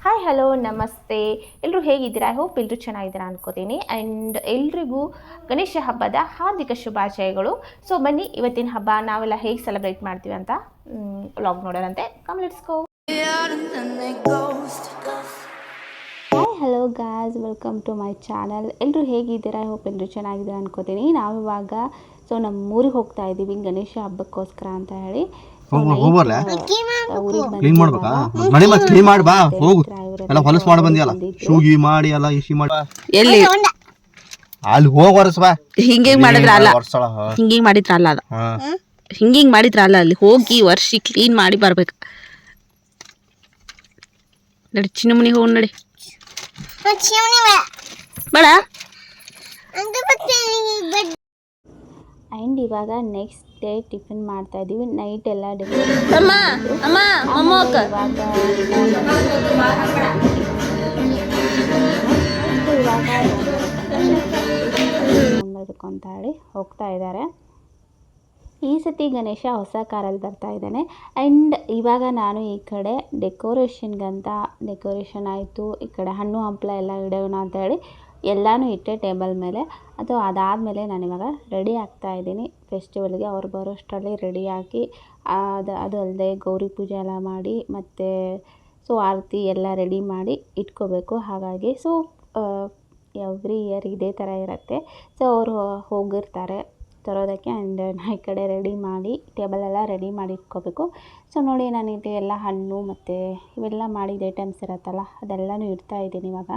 Hi hello ನಮಸ್ತೆ ಎಲ್ಲರೂ ಹೇಗಿದ್ದೀರಾ? ಐ ಹೋಪ್ ಎಲ್ಲರೂ ಚೆನ್ನಾಗಿದ್ದೀರಾ ಅನ್ಕೋತೀನಿ. ಆ್ಯಂಡ್ ಎಲ್ರಿಗೂ ಗಣೇಶ ಹಬ್ಬದ ಹಾರ್ದಿಕ ಶುಭಾಶಯಗಳು. ಸೊ ಬನ್ನಿ ಇವತ್ತಿನ ಹಬ್ಬ ನಾವೆಲ್ಲ ಹೇಗೆ ಸೆಲೆಬ್ರೇಟ್ ಮಾಡ್ತೀವಿ ಅಂತ ವ್ಲಾಗ್ ನೋಡೋರಂತೆ. Come let's go. Hi hello guys, welcome to my channel. ಎಲ್ಲರೂ ಹೇಗಿದ್ದೀರಾ? ಐ ಹೋಪ್ ಎಲ್ಲರೂ ಚೆನ್ನಾಗಿದ್ದೀರಾ ಅನ್ಕೋತೀನಿ. ನಾವಿವಾಗ ನಮ್ಮ ಊರಿಗೆ ಹೋಗ್ತಾ ಇದ್ದೀವಿ ಗಣೇಶ ಹಬ್ಬಕ್ಕೋಸ್ಕರ ಅಂತ ಹೇಳಿ. ಕ್ಲೀನ್ ಮಾಡ್ಬೇಕಾ? ಮನೆ ಮತ್ತೆ ಕ್ಲೀನ್ ಮಾಡಿ ಬಾ, ಹೋಗು. ಎಲ್ಲ ಹೊಲಸು ಮಾಡಿ ಬಂದಿಯಲ್ಲ, ಶೂಗಿ ಮಾಡಿ ಎಲ್ಲ ಇಸಿ ಮಾಡಿ ಎಲ್ಲಿ ಅಲ್ಲಿ ಹೋಗಿ ವರ್ಷ ಬಾ. ಹಿಂಗಿಂಗ್ ಮಾಡಿದ್ರಲ್ಲ, ಹಿಂಗಿಂಗ್ ಮಾಡಿದ್ರಲ್ಲ, ಅದ ಹಿಂಗಿಂಗ್ ಮಾಡಿದ್ರಲ್ಲ, ಅಲ್ಲಿ ಹೋಗಿ ವರ್ಷಿ ಕ್ಲೀನ್ ಮಾಡಿ ಬರ್ಬೇಕು. ನಡಿ ಚಿನ್ನ ಮನೆಗೆ ಹೋಗಿ ನಡಿ ಬೇಡ. ಆ್ಯಂಡ್ ಇವಾಗ ನೆಕ್ಸ್ಟ್ ಡೇ ಟಿಫಿನ್ ಮಾಡ್ತಾ ಇದ್ದೀವಿ. ನೈಟ್ ಎಲ್ಲ ನೋಡಬೇಕು ಅಂತ ಹೇಳಿ ಹೋಗ್ತಾ ಇದ್ದಾರೆ. ಈ ಸತಿ ಗಣೇಶ ಹೊಸ ಕಾರಲ್ಲಿ ಬರ್ತಾ ಇದ್ದಾನೆ. ಆ್ಯಂಡ್ ಇವಾಗ ನಾನು ಈ ಕಡೆ ಡೆಕೋರೇಷನ್ಗಂತ ಡೆಕೋರೇಷನ್ ಆಯಿತು, ಈ ಕಡೆ ಹಣ್ಣು ಹಂಪಲ ಎಲ್ಲ ಇಡೋಣ ಅಂತ ಹೇಳಿ ಎಲ್ಲನೂ ಇಟ್ಟೆ ಟೇಬಲ್ ಮೇಲೆ. ಅದಾದಮೇಲೆ ನಾನಿವಾಗ ರೆಡಿ ಆಗ್ತಾ ಇದ್ದೀನಿ ಫೆಸ್ಟಿವಲ್ಗೆ. ಅವ್ರು ಬರೋಷ್ಟರಲ್ಲಿ ರೆಡಿಯಾಗಿ ಅದು ಅಲ್ಲದೆ ಗೌರಿ ಪೂಜೆ ಎಲ್ಲ ಮಾಡಿ ಮತ್ತು ಆರತಿ ಎಲ್ಲ ರೆಡಿ ಮಾಡಿ ಇಟ್ಕೋಬೇಕು. ಹಾಗಾಗಿ ಎವ್ರಿ ಇಯರ್ ಇದೇ ಥರ ಇರುತ್ತೆ. ಅವರು ಹೋಗಿರ್ತಾರೆ ತರೋದಕ್ಕೆ. ಆ್ಯಂಡ್ ನಾ ಈ ಕಡೆ ರೆಡಿ ಮಾಡಿ ಟೇಬಲೆಲ್ಲ ರೆಡಿ ಮಾಡಿ ಇಟ್ಕೋಬೇಕು. ನೋಡಿ ನಾನು ಇಲ್ಲಿ ಎಲ್ಲ ಹಣ್ಣು ಮತ್ತು ಇವೆಲ್ಲ ಮಾಡಿದ ಐಟಮ್ಸ್ ಇರುತ್ತಲ್ಲ ಅದೆಲ್ಲನೂ ಇಡ್ತಾ ಇದ್ದೀನಿ ಇವಾಗ.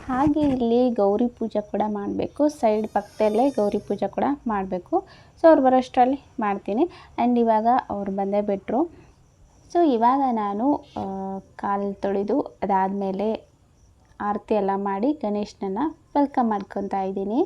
ಹಾಗೆ ಇಲ್ಲಿ ಗೌರಿ ಪೂಜೆ ಕೂಡ ಮಾಡಬೇಕು, ಸೈಡ್ ಪಕ್ಕದಲ್ಲೇ ಗೌರಿ ಪೂಜೆ ಕೂಡ ಮಾಡಬೇಕು. ಅವ್ರು ಬರೋಷ್ಟರಲ್ಲಿ ಮಾಡ್ತೀನಿ. ಆ್ಯಂಡ್ ಇವಾಗ ಅವ್ರು ಬಂದೇ ಬಿಟ್ಟರು. ಇವಾಗ ನಾನು ಕಾಲು ತೊಳೆದು ಅದಾದಮೇಲೆ ಆರತಿ ಎಲ್ಲ ಮಾಡಿ ಗಣೇಶನನ್ನು ವೆಲ್ಕಮ್ ಮಾಡ್ಕೊತಾ ಇದ್ದೀನಿ.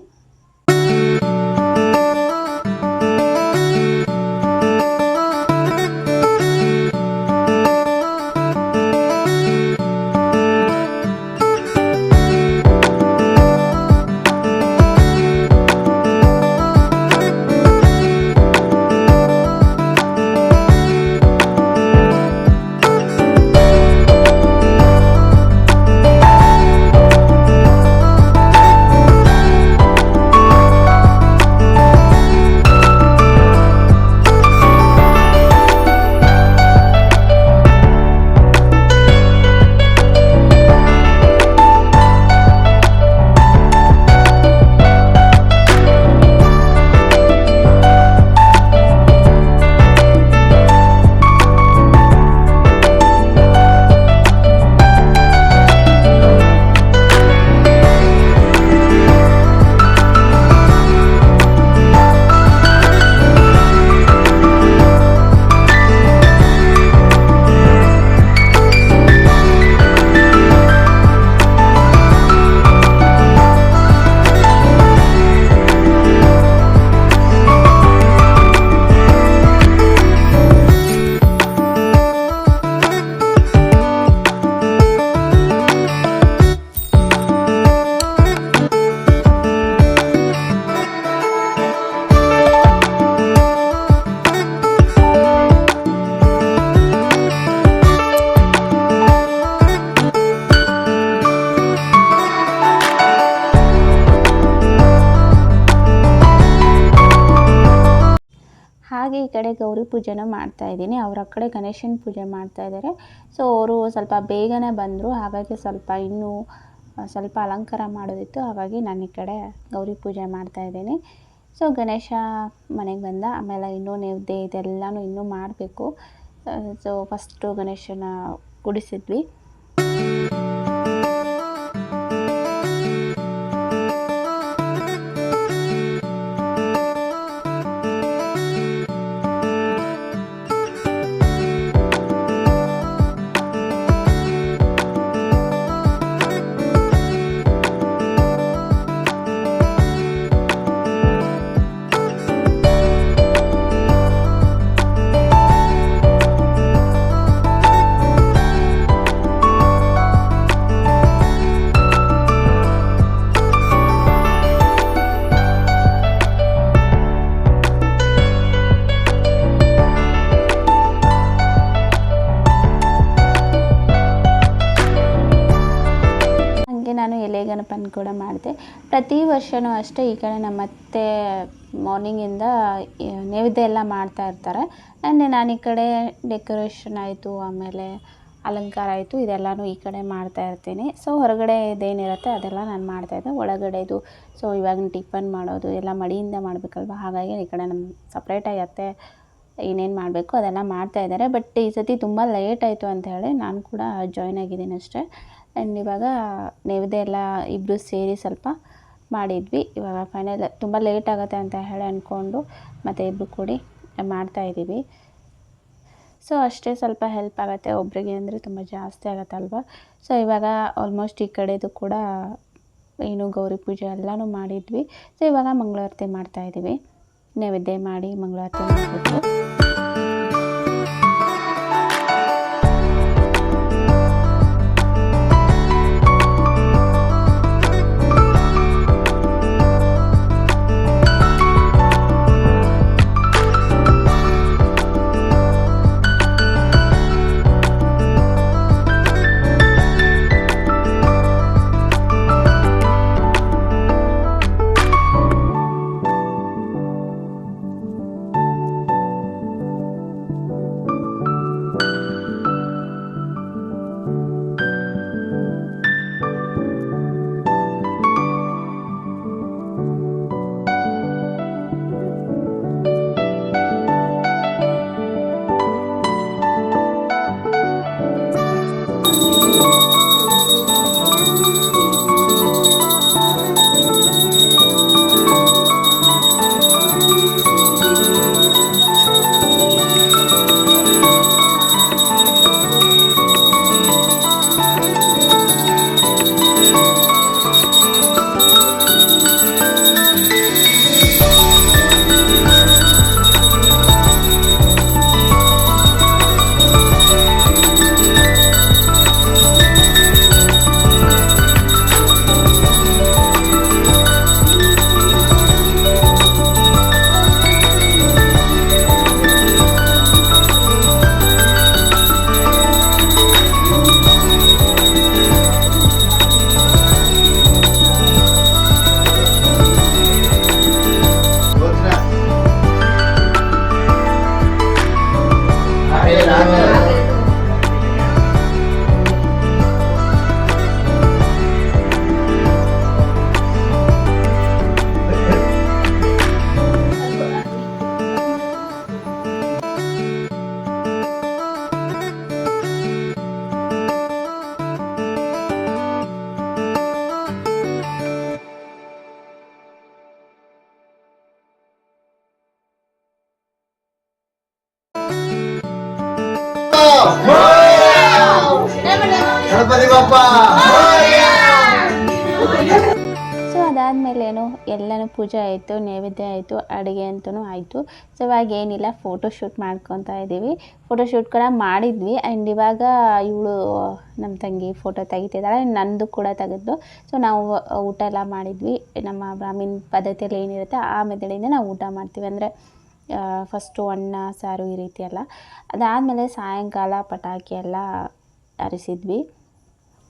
ಹಾಗೆ ಈ ಕಡೆ ಗೌರಿ ಪೂಜೆನೂ ಮಾಡ್ತಾ ಇದ್ದೀನಿ. ಅವ್ರ ಕಡೆ ಗಣೇಶನ ಪೂಜೆ ಮಾಡ್ತಾ ಇದ್ದಾರೆ. ಅವರು ಸ್ವಲ್ಪ ಬೇಗನೆ ಬಂದರು, ಹಾಗಾಗಿ ಇನ್ನೂ ಸ್ವಲ್ಪ ಅಲಂಕಾರ ಮಾಡೋದಿತ್ತು. ಹಾಗಾಗಿ ನಾನು ಈ ಕಡೆ ಗೌರಿ ಪೂಜೆ ಮಾಡ್ತಾ ಇದ್ದೀನಿ. ಗಣೇಶ ಮನೆಗೆ ಬಂದ ಆಮೇಲೆ ಇನ್ನೂ ನೈವೇದ್ಯ ಇದೆಲ್ಲನೂ ಇನ್ನೂ ಮಾಡಬೇಕು. ಫಸ್ಟು ಗಣೇಶನ ಗುಡಿಸಿದ್ವಿ. ಎಲೆ ಗಣಪನ ಕೂಡ ಮಾಡಿದೆ. ಪ್ರತಿ ವರ್ಷವೂ ಅಷ್ಟೇ ಈ ಕಡೆ ನಮ್ಮ ಅತ್ತೆ ಮಾರ್ನಿಂಗಿಂದ ನೈವೇದ್ಯ ಎಲ್ಲ ಮಾಡ್ತಾ ಇರ್ತಾರೆ. ಆ್ಯಂಡ್ ನಾನು ಈ ಕಡೆ ಡೆಕೋರೇಷನ್ ಆಯಿತು, ಆಮೇಲೆ ಅಲಂಕಾರ ಆಯಿತು, ಇದೆಲ್ಲನೂ ಈ ಕಡೆ ಮಾಡ್ತಾ ಇರ್ತೀನಿ. ಸೊ ಹೊರಗಡೆ ಇದೇನಿರುತ್ತೆ ಅದೆಲ್ಲ ನಾನು ಮಾಡ್ತಾಯಿದ್ದೆ. ಒಳಗಡೆದು ಸೊ ಇವಾಗ ಟಿಫನ್ ಮಾಡೋದು ಎಲ್ಲ ಮಡಿಯಿಂದ ಮಾಡಬೇಕಲ್ವ, ಹಾಗಾಗಿ ಈ ಕಡೆ ನಮ್ಮ ಸಪ್ರೇಟಾಗಿ ಅತ್ತೆ ಏನೇನು ಮಾಡಬೇಕು ಅದೆಲ್ಲ ಮಾಡ್ತಾಯಿದ್ದಾರೆ. ಬಟ್ ಈ ಸತಿ ತುಂಬ ಲೇಟ್ ಆಯಿತು ಅಂತ ಹೇಳಿ ನಾನು ಕೂಡ ಜಾಯ್ನ್ ಆಗಿದ್ದೀನಿ ಅಷ್ಟೇ. ಆ್ಯಂಡ್ ಇವಾಗ ನೈವೇದ್ಯ ಎಲ್ಲ ಇಬ್ಬರು ಸೇರಿ ಸ್ವಲ್ಪ ಮಾಡಿದ್ವಿ. ಇವಾಗ ಫೈನಲ್ ತುಂಬ ಲೇಟ್ ಆಗುತ್ತೆ ಅಂತ ಹೇಳಿ ಅಂದ್ಕೊಂಡು ಮತ್ತು ಇಬ್ಬರು ಕೂಡಿ ಮಾಡ್ತಾಯಿದ್ದೀವಿ. ಸೊ ಅಷ್ಟೇ, ಸ್ವಲ್ಪ ಹೆಲ್ಪ್ ಆಗುತ್ತೆ ಒಬ್ಬರಿಗೆ ಅಂದರೆ ತುಂಬ ಜಾಸ್ತಿ ಆಗುತ್ತಲ್ವ. ಸೊ ಇವಾಗ ಆಲ್ಮೋಸ್ಟ್ ಈ ಕಡೆದು ಕೂಡ ಏನು ಗೌರಿ ಪೂಜೆ ಎಲ್ಲನೂ ಮಾಡಿದ್ವಿ. ಸೊ ಇವಾಗ ಮಂಗಳಾರತಿ ಮಾಡ್ತಾಯಿದ್ದೀವಿ. ನೈವೇದ್ಯ ಮಾಡಿ ಮಂಗಳಾರತಿ ಮಾಡಬೇಕು. ಗಣಪತಿ ಬಪ್ಪ. ಸೊ ಅದಾದಮೇಲೇನು ಎಲ್ಲನೂ ಪೂಜೆ ಆಯಿತು, ನೈವೇದ್ಯ ಆಯಿತು, ಅಡುಗೆ ಅಂತೂ ಆಯಿತು. ಸೊ ಇವಾಗ ಏನಿಲ್ಲ, ಫೋಟೋಶೂಟ್ ಮಾಡ್ಕೊತಾ ಇದ್ದೀವಿ. ಫೋಟೋಶೂಟ್ ಕೂಡ ಮಾಡಿದ್ವಿ. ಆ್ಯಂಡ್ ಇವಾಗ ಇವಳು ನಮ್ಮ ತಂಗಿ ಫೋಟೋ ತೆಗಿತಿದ್ದಾಳೆ, ನಂದು ಕೂಡ ತೆಗೆದು. ಸೊ ನಾವು ಊಟ ಎಲ್ಲ ಮಾಡಿದ್ವಿ. ನಮ್ಮ ಬ್ರಾಹ್ಮಿನ್ ಪದ್ಧತಿಯಲ್ಲಿ ಏನಿರುತ್ತೆ ಆ ಮೆಥಡಿಂದ ನಾವು ಊಟ ಮಾಡ್ತೀವಿ. ಅಂದರೆ ಫಸ್ಟು ಅನ್ನ ಸಾರು ಈ ರೀತಿ ಎಲ್ಲ. ಅದಾದಮೇಲೆ ಸಾಯಂಕಾಲ ಪಟಾಕಿ ಎಲ್ಲ ಹಾರಿಸಿದ್ವಿ.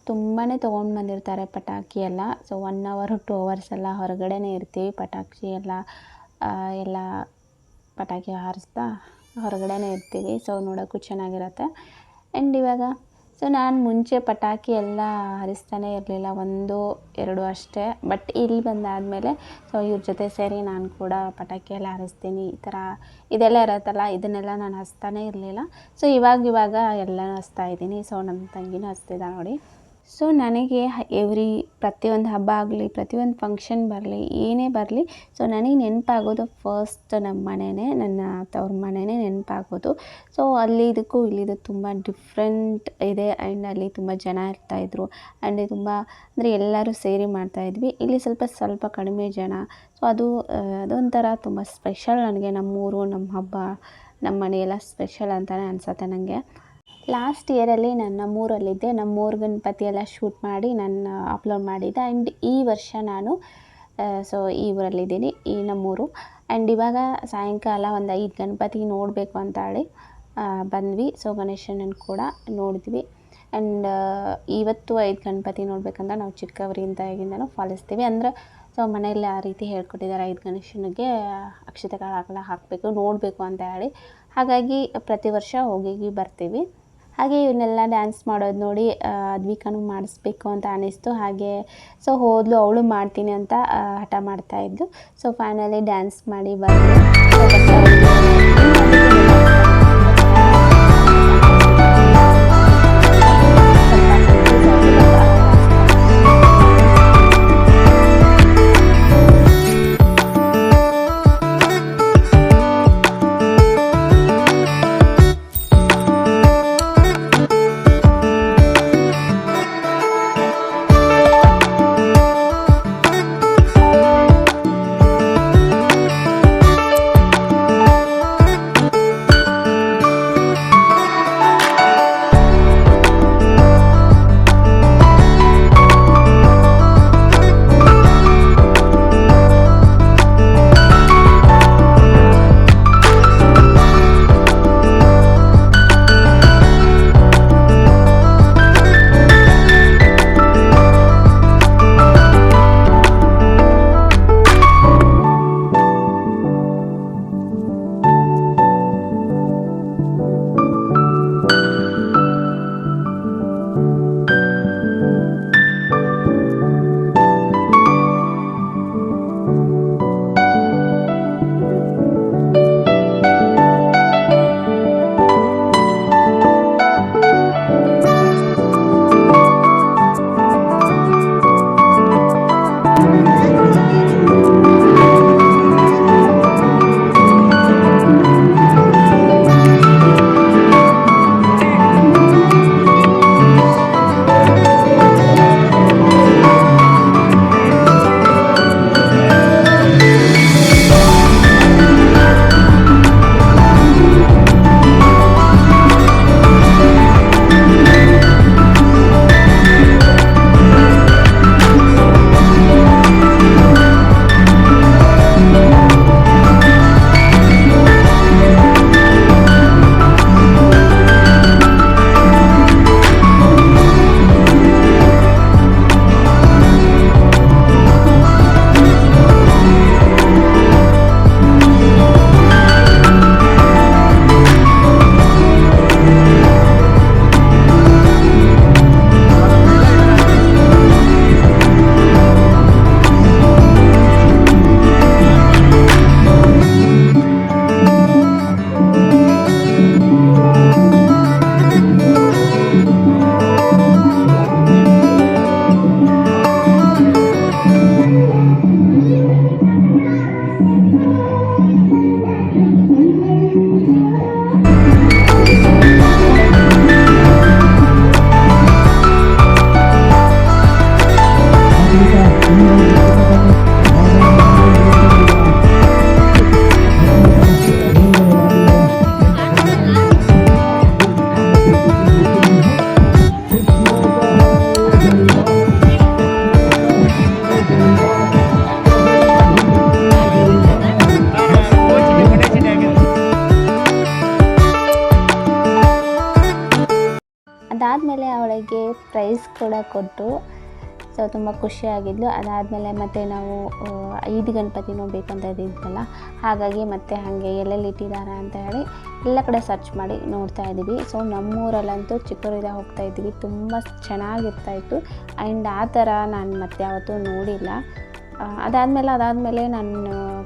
ತುಂಬಾ ತೊಗೊಂಡು ಬಂದಿರ್ತಾರೆ ಪಟಾಕಿ ಎಲ್ಲ. ಸೊ 1 hour 2 hours ಎಲ್ಲ ಹೊರಗಡೆನೇ ಇರ್ತೀವಿ. ಪಟಾಕಿ ಎಲ್ಲ ಪಟಾಕಿ ಹಾರಿಸ್ತಾ ಹೊರಗಡೆನೇ ಇರ್ತೀವಿ. ಸೊ ನೋಡೋಕ್ಕೂ ಚೆನ್ನಾಗಿರುತ್ತೆ. ಆ್ಯಂಡ್ ಇವಾಗ ಸೊ ನಾನು ಮುಂಚೆ ಪಟಾಕಿ ಎಲ್ಲ ಹಾರಿಸ್ತಾನೆ ಇರಲಿಲ್ಲ, 1-2 ಅಷ್ಟೇ. ಬಟ್ ಇಲ್ಲಿ ಬಂದಾದಮೇಲೆ ಸೊ ಇವ್ರ ಜೊತೆ ಸೇರಿ ನಾನು ಕೂಡ ಪಟಾಕಿ ಎಲ್ಲ ಹಾರಿಸ್ತೀನಿ. ಈ ಥರ ಇದೆಲ್ಲ ಇರುತ್ತಲ್ಲ, ಇದನ್ನೆಲ್ಲ ನಾನು ಹಚ್ತಾನೇ ಇರಲಿಲ್ಲ. ಸೊ ಇವಾಗ ಎಲ್ಲನೂ ಹಚ್ತಾ ಇದ್ದೀನಿ. ಸೊ ನಮ್ಮ ತಂಗಿನೂ ಹಚ್ತಿದ್ದ ನೋಡಿ. ಸೊ ನನಗೆ ಪ್ರತಿಯೊಂದು ಹಬ್ಬ ಆಗಲಿ, ಪ್ರತಿಯೊಂದು ಫಂಕ್ಷನ್ ಬರಲಿ, ಏನೇ ಬರಲಿ, ಸೊ ನನಗೆ ನೆನಪಾಗೋದು ಫಸ್ಟ್ ನಮ್ಮ ಮನೆಯೇ, ನನ್ನ ತವ್ರ ಮನೆಯೇ ನೆನಪಾಗೋದು. ಸೊ ಅಲ್ಲಿದ್ದಕ್ಕೂ ಇಲ್ಲಿದ್ದು ತುಂಬ ಡಿಫ್ರೆಂಟ್ ಇದೆ. ಆ್ಯಂಡ್ ಅಲ್ಲಿ ತುಂಬ ಜನ ಇರ್ತಾಯಿದ್ರು. ಆ್ಯಂಡ್ ತುಂಬ ಅಂದರೆ ಎಲ್ಲರೂ ಸೇರಿ ಮಾಡ್ತಾಯಿದ್ವಿ. ಇಲ್ಲಿ ಸ್ವಲ್ಪ ಕಡಿಮೆ ಜನ. ಸೊ ಅದೊಂಥರ ತುಂಬ ಸ್ಪೆಷಲ್ ನನಗೆ. ನಮ್ಮೂರು, ನಮ್ಮ ಹಬ್ಬ, ನಮ್ಮ ಮನೆಯೆಲ್ಲ ಸ್ಪೆಷಲ್ ಅಂತಲೇ ಅನಿಸುತ್ತೆ ನನಗೆ. ಲಾಸ್ಟ್ ಇಯರಲ್ಲಿ ನಾನು ನಮ್ಮೂರಲ್ಲಿದ್ದೆ. ನಮ್ಮೂರು ಗಣಪತಿ ಎಲ್ಲ ಶೂಟ್ ಮಾಡಿ ನಾನು ಅಪ್ಲೋಡ್ ಮಾಡಿದ್ದೆ. ಆ್ಯಂಡ್ ಈ ವರ್ಷ ನಾನು ಸೊ ಈ ಊರಲ್ಲಿದ್ದೀನಿ, ಈ ನಮ್ಮೂರು. ಆ್ಯಂಡ್ ಇವಾಗ ಸಾಯಂಕಾಲ ಒಂದು 5 ಗಣಪತಿ ನೋಡಬೇಕು ಅಂತ ಹೇಳಿ ಬಂದ್ವಿ. ಸೊ ಗಣೇಶನನ್ನು ಕೂಡ ನೋಡಿದ್ವಿ. ಆ್ಯಂಡ್ ಇವತ್ತು 5 ಗಣಪತಿ ನೋಡ್ಬೇಕಂತ ನಾವು ಚಿಕ್ಕವರಿಂದಾಗಿಂದನೂ ಪಾಲಿಸ್ತೀವಿ. ಅಂದ್ರೆ ಸೊ ಮನೆಯಲ್ಲಿ ಆ ರೀತಿ ಹೇಳ್ಕೊಟ್ಟಿದ್ದಾರೆ, 5 ಗಣೇಶನಿಗೆ ಅಕ್ಷತೆಗಳಾಗಲ್ಲ ಹಾಕಬೇಕು ನೋಡಬೇಕು ಅಂತ ಹೇಳಿ. ಹಾಗಾಗಿ ಪ್ರತಿ ವರ್ಷ ಹೋಗಿ ಬರ್ತೀವಿ. ಹಾಗೆ ಇವನ್ನೆಲ್ಲ ಡ್ಯಾನ್ಸ್ ಮಾಡೋದು ನೋಡಿ ಅದ್ವಿಕಾನು ಮಾಡಿಸ್ಬೇಕು ಅಂತ ಅನ್ನಿಸ್ತು. ಹಾಗೆ ಸೊ ಹೋದ್ಲು, ಅವಳು ಮಾಡ್ತೀನಿ ಅಂತ ಹಠ ಮಾಡ್ತಾಯಿದ್ಲು. ಸೊ ಫೈನಲಿ ಡ್ಯಾನ್ಸ್ ಮಾಡಿ ಬಂದು ಅದಾದಮೇಲೆ ಅವಳಿಗೆ ಪ್ರೈಸ್ ಕೂಡ ಕೊಟ್ಟು ಸೊ ತುಂಬ ಖುಷಿಯಾಗಿದ್ಲು. ಅದಾದಮೇಲೆ ಮತ್ತೆ ನಾವು 5 ಗಣಪತಿನೂ ಬೇಕಂತ ಇದ್ದಿದ್ವಲ್ಲ, ಹಾಗಾಗಿ ಮತ್ತೆ ಹಾಗೆ ಎಲ್ಲೆಲ್ಲಿ ಇಟ್ಟಿದ್ದಾರೆ ಅಂತ ಹೇಳಿ ಎಲ್ಲ ಕಡೆ ಸರ್ಚ್ ಮಾಡಿ ನೋಡ್ತಾ ಇದ್ದೀವಿ. ಸೊ ನಮ್ಮೂರಲ್ಲಂತೂ ಚಿಕ್ಕವರಿಂದ ಹೋಗ್ತಾ ಇದ್ದೀವಿ, ತುಂಬ ಚೆನ್ನಾಗಿರ್ತಾಯಿತ್ತು. ಆ್ಯಂಡ್ ಆ ಥರ ನಾನು ಮತ್ತೆ ಯಾವತ್ತೂ ನೋಡಿಲ್ಲ. ಅದಾದಮೇಲೆ ನಾನು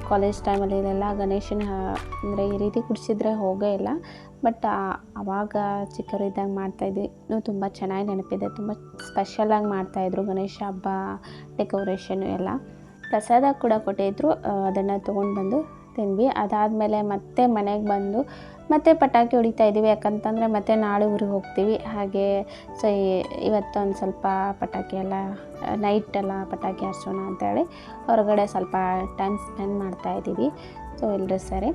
ಕಾಲೇಜ್ ಟೈಮಲ್ಲಿ ಇದೆಲ್ಲ ಗಣೇಶನ ಅಂದರೆ ಈ ರೀತಿ ಕುಡಿಸಿದ್ರೆ ಹೋಗೇ ಇಲ್ಲ. ಬಟ್ ಆವಾಗ ಚಿಕ್ಕವರಿದ್ದಾಗ ಮಾಡ್ತಾಯಿದ್ವಿ, ತುಂಬ ಚೆನ್ನಾಗಿ ನೆನಪಿದೆ. ತುಂಬ ಸ್ಪೆಷಲಾಗಿ ಮಾಡ್ತಾಯಿದ್ರು ಗಣೇಶ ಹಬ್ಬ, ಡೆಕೋರೇಷನು ಎಲ್ಲ. ಪ್ರಸಾದ ಕೂಡ ಕೊಟ್ಟಿದ್ದರು, ಅದನ್ನು ತೊಗೊಂಡು ಬಂದು ತಿಂದ್ವಿ. ಅದಾದಮೇಲೆ ಮತ್ತೆ ಮನೆಗೆ ಬಂದು ಮತ್ತೆ ಪಟಾಕಿ ಹೊಡಿತಾ ಇದ್ದೀವಿ, ಯಾಕಂತಂದರೆ ಮತ್ತೆ ನಾಳೆ ಊರಿಗೆ ಹೋಗ್ತೀವಿ. ಹಾಗೆ ಸೊ ಇವತ್ತು ಒಂದು ಸ್ವಲ್ಪ ಪಟಾಕಿ ಎಲ್ಲ ನೈಟೆಲ್ಲ ಪಟಾಕಿ ಹಾರಿಸೋಣ ಅಂತೇಳಿ ಹೊರಗಡೆ ಸ್ವಲ್ಪ ಟೈಮ್ ಸ್ಪೆಂಡ್ ಮಾಡ್ತಾಯಿದ್ದೀವಿ. ಸೊ ಎಲ್ಲರೂ ಸರಿ.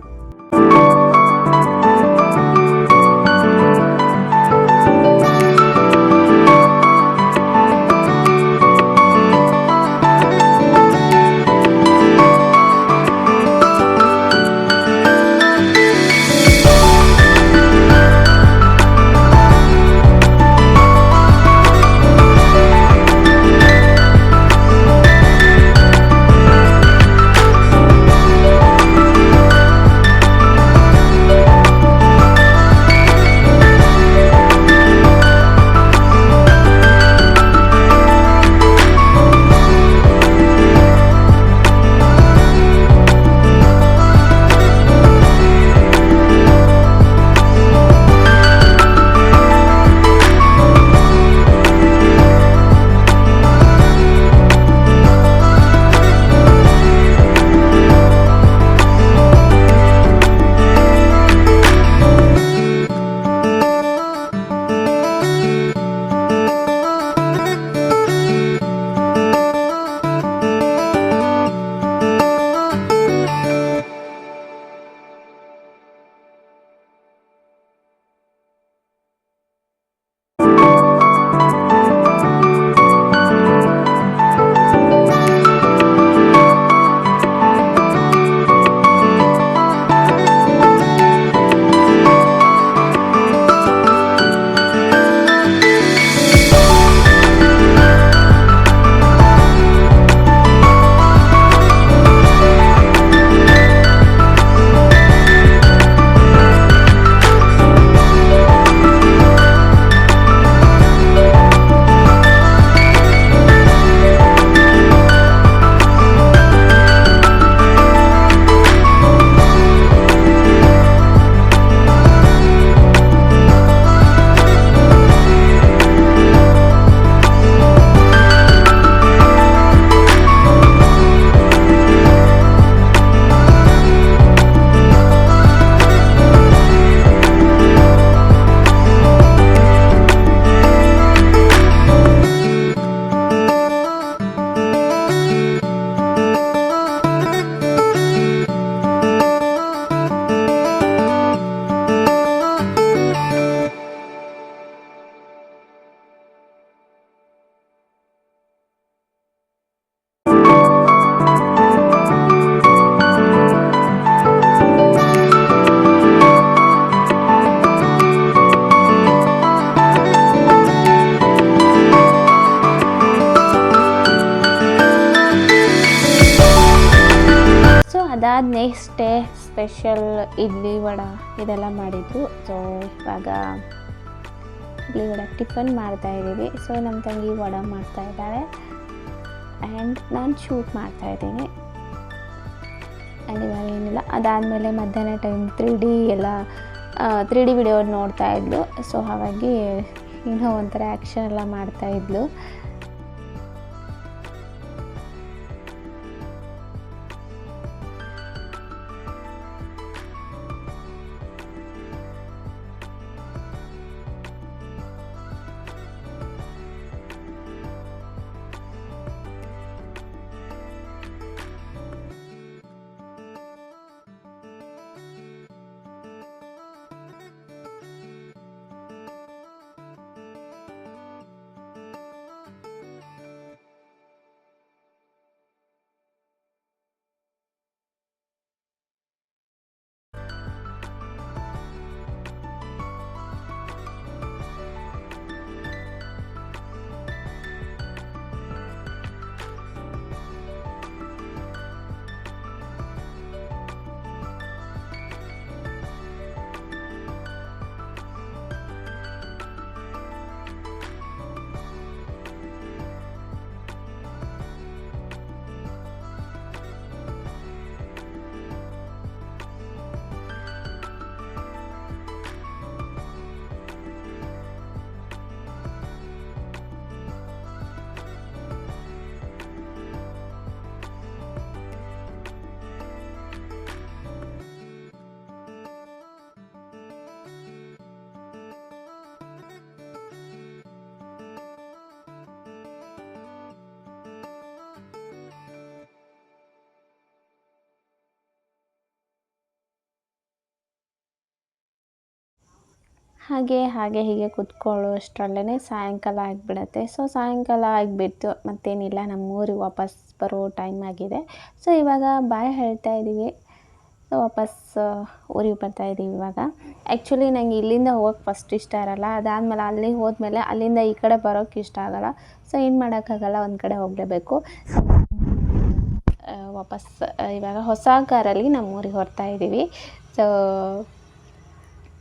ಅದಾದ next day special idli vada ಇದೆಲ್ಲ ಮಾಡಿದ್ರು. ಸೊ ಇವಾಗ ಇಡ್ಲಿ ವಡೆ ಟಿಫನ್ ಮಾಡ್ತಾಯಿದ್ದೀವಿ. ಸೊ ನಮ್ಮ ತಂಗಿ ವಡೆ ಮಾಡ್ತಾಯಿದ್ದಾಳೆ ಆ್ಯಂಡ್ ನಾನು ಶೂಟ್ ಮಾಡ್ತಾಯಿದ್ದೀನಿ. ಆ್ಯಂಡ್ ಇವಾಗ ಏನಿಲ್ಲ, ಅದಾದಮೇಲೆ ಮಧ್ಯಾಹ್ನ ಟೈಮ್ 3D ಎಲ್ಲ 3D ವಿಡಿಯೋ ನೋಡ್ತಾ ಇದ್ಲು. ಸೊ ಹಾಗಾಗಿ ಏನೋ ಒಂಥರ ಆ್ಯಕ್ಷನ್ ಎಲ್ಲ ಮಾಡ್ತಾಯಿದ್ಲು. ಹಾಗೆ ಹೀಗೆ ಕೂತ್ಕೊಳ್ಳೋಷ್ಟರಲ್ಲೇ ಸಾಯಂಕಾಲ ಆಗಿಬಿಡತ್ತೆ. ಸೊ ಸಾಯಂಕಾಲ ಆಗಿಬಿಟ್ಟು ಮತ್ತೇನಿಲ್ಲ, ನಮ್ಮೂರಿಗೆ ವಾಪಸ್ ಬರೋ ಟೈಮ್ ಆಗಿದೆ. ಸೊ ಇವಾಗ ಬಾಯ್ ಹೇಳ್ತಾ ಇದ್ದೀವಿ. ಸೊ ವಾಪಸ್ ಊರಿಗೆ ಬರ್ತಾಯಿದ್ದೀವಿ ಇವಾಗ. ಆ್ಯಕ್ಚುಲಿ ನನಗೆ ಇಲ್ಲಿಂದ ಹೋಗೋಕ್ಕೆ ಫಸ್ಟ್ ಇಷ್ಟ ಇರೋಲ್ಲ. ಅದಾದಮೇಲೆ ಅಲ್ಲಿಗೆ ಹೋದ್ಮೇಲೆ ಅಲ್ಲಿಂದ ಈ ಕಡೆ ಬರೋಕ್ಕೆ ಇಷ್ಟ ಆಗೋಲ್ಲ. ಸೊ ಏನು ಮಾಡೋಕ್ಕಾಗಲ್ಲ, ಒಂದು ಕಡೆ ಹೋಗಲೇಬೇಕು. ವಾಪಸ್ ಇವಾಗ ಹೊಸ ಕಾರಲ್ಲಿ ನಮ್ಮೂರಿಗೆ ಹೊರ್ತಾ ಇದ್ದೀವಿ. ಸೊ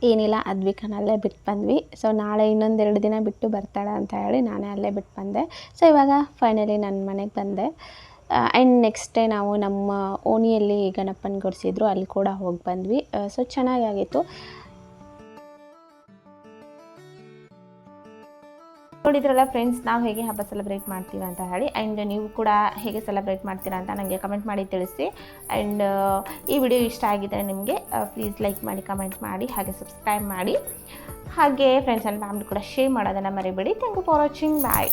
ಏನಿಲ್ಲ, ಅದ್ವಿಕನ ಅಲ್ಲೇ ಬಿಟ್ಟು ಬಂದ್ವಿ. ಸೊ ನಾಳೆ ಇನ್ನೊಂದೆರಡು ದಿನ ಬಿಟ್ಟು ಬರ್ತಾಳೆ ಅಂತ ಹೇಳಿ ನಾನೇ ಅಲ್ಲೇ ಬಿಟ್ಟು ಬಂದೆ. ಸೊ ಇವಾಗ ಫೈನಲಿ ನನ್ನ ಮನೆಗೆ ಬಂದೆ. ಆ್ಯಂಡ್ ನೆಕ್ಸ್ಟ್ ಡೇ ನಾವು ನಮ್ಮ ಓಣಿಯಲ್ಲಿ ಗಣಪನ ಗುಡಿಸಿದ್ರು, ಅಲ್ಲಿ ಕೂಡ ಹೋಗಿ ಬಂದ್ವಿ. ಸೊ ಚೆನ್ನಾಗಾಗಿತ್ತು. ನೋಡಿದ್ರಲ್ಲ ಫ್ರೆಂಡ್ಸ್, ನಾವು ಹೇಗೆ ಹಬ್ಬ ಸೆಲೆಬ್ರೇಟ್ ಮಾಡ್ತೀವಿ ಅಂತ ಹೇಳಿ. ಆ್ಯಂಡ್ ನೀವು ಕೂಡ ಹೇಗೆ ಸೆಲೆಬ್ರೇಟ್ ಮಾಡ್ತೀರಾ ಅಂತ ನನಗೆ ಕಮೆಂಟ್ ಮಾಡಿ ತಿಳಿಸಿ. ಆ್ಯಂಡ್ ಈ ವಿಡಿಯೋ ಇಷ್ಟ ಆಗಿದ್ದರೆ ನಿಮಗೆ ಪ್ಲೀಸ್ ಲೈಕ್ ಮಾಡಿ, ಕಮೆಂಟ್ ಮಾಡಿ, ಹಾಗೆ ಸಬ್ಸ್ಕ್ರೈಬ್ ಮಾಡಿ. ಹಾಗೆ ಫ್ರೆಂಡ್ಸ್ ಆ್ಯಂಡ್ ಫ್ಯಾಮಿಲಿ ಕೂಡ ಶೇರ್ ಮಾಡೋದನ್ನು ಮರಿಬೇಡಿ. Thank you for watching. Bye.